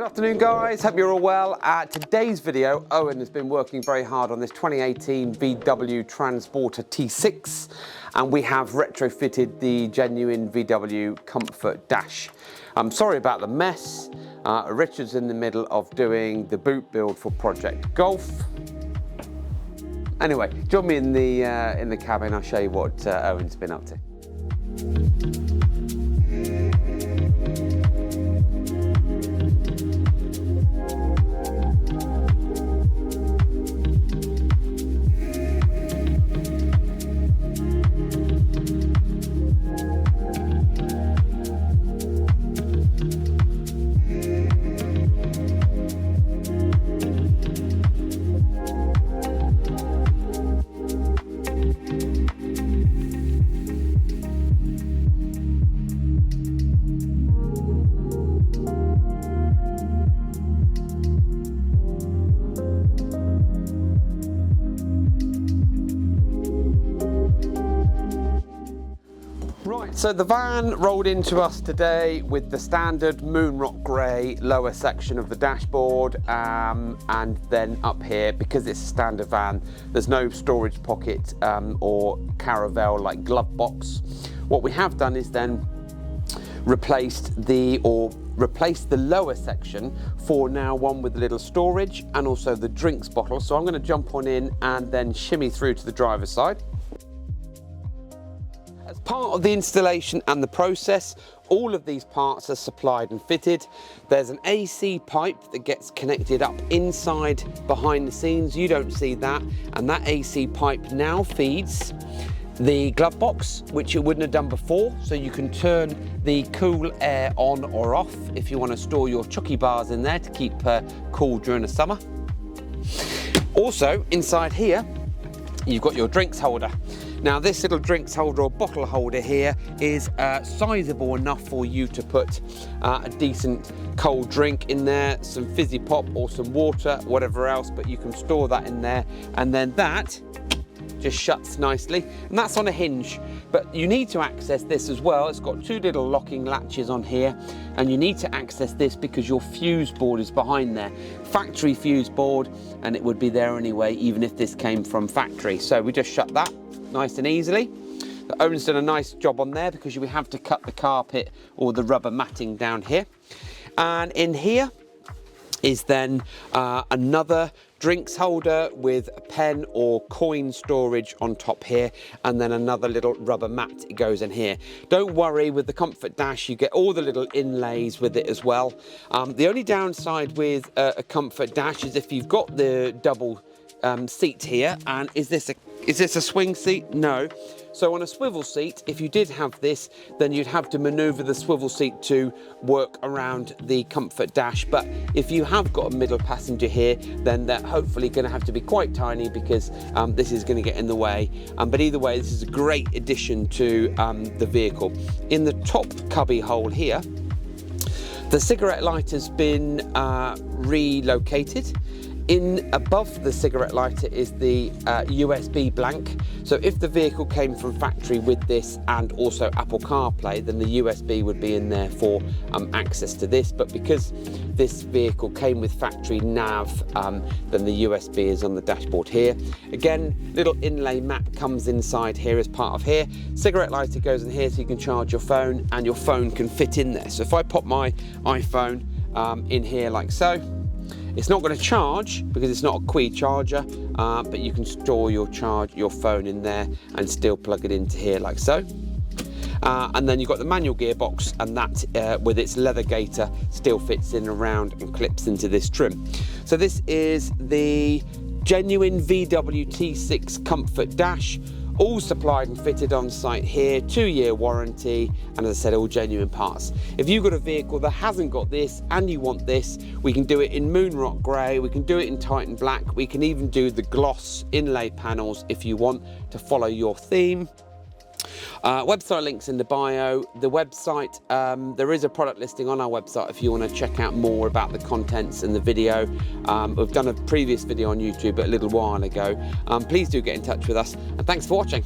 Good afternoon guys, hope you're all well. Today's video, Owen has been working very hard on this 2018 VW Transporter T6 and we have retrofitted the genuine VW Comfort Dash. I'm sorry about the mess. Richard's in the middle of doing the boot build for Project Golf. Anyway, join me in the cabin, I'll show you what Owen's been up to. Right, so the van rolled into us today with the standard moonrock grey lower section of the dashboard, and then up here, because it's a standard van, there's no storage pocket or caravel like glove box. What we have done is then replaced the lower section for now one with a little storage and also the drinks bottle. So I'm going to jump on in and then shimmy through to the driver's side. As part of the installation and the process, all of these parts are supplied and fitted. There's an AC pipe that gets connected up inside behind the scenes. You don't see that. And that AC pipe now feeds the glove box, which it wouldn't have done before. So you can turn the cool air on or off if you want to store your chucky bars in there to keep cool during the summer. Also, inside here, you've got your drinks holder. Now this little drinks holder or bottle holder here is sizable enough for you to put a decent cold drink in there, some fizzy pop or some water, whatever else, but you can store that in there, and then that just shuts nicely, and that's on a hinge. But you need to access this as well. It's got two little locking latches on here, and you need to access this because your fuse board is behind there. Factory fuse board, and it would be there anyway even if this came from factory. So we just shut that nice and easily. The owner's done a nice job on there because you have to cut the carpet or the rubber matting down here. And in here is then another drinks holder with a pen or coin storage on top here, and then another little rubber mat it goes in here. Don't worry, with the Comfort Dash you get all the little inlays with it as well. The only downside with a Comfort Dash is if you've got the double seat here, and is this a swing seat? No. So on a swivel seat, if you did have this, then you'd have to maneuver the swivel seat to work around the Comfort Dash. But if you have got a middle passenger here, then they're hopefully going to have to be quite tiny because this is going to get in the way. But either way, this is a great addition to the vehicle. In the top cubby hole here, the cigarette lighter's been relocated. In above the cigarette lighter is the USB blank. So if the vehicle came from factory with this and also Apple CarPlay, then the USB would be in there for access to this. But because this vehicle came with factory nav, then the USB is on the dashboard here. Again, little inlay mat comes inside here as part of here. Cigarette lighter goes in here so you can charge your phone, and your phone can fit in there. So if I pop my iPhone in here like so, it's not going to charge because it's not a Qi charger, but you can store your phone in there and still plug it into here like so. And then you've got the manual gearbox, and that with its leather gaiter still fits in around and clips into this trim. So this is the genuine VW T6 Comfort Dash. All supplied and fitted on site here, 2-year warranty, and as I said, all genuine parts. If you've got a vehicle that hasn't got this and you want this, we can do it in moonrock grey, we can do it in Titan black, we can even do the gloss inlay panels if you want to follow your theme. Website links in the bio. The website, there is a product listing on our website if you want to check out more about the contents and the video. We've done a previous video on YouTube a little while ago. Please do get in touch with us, and thanks for watching.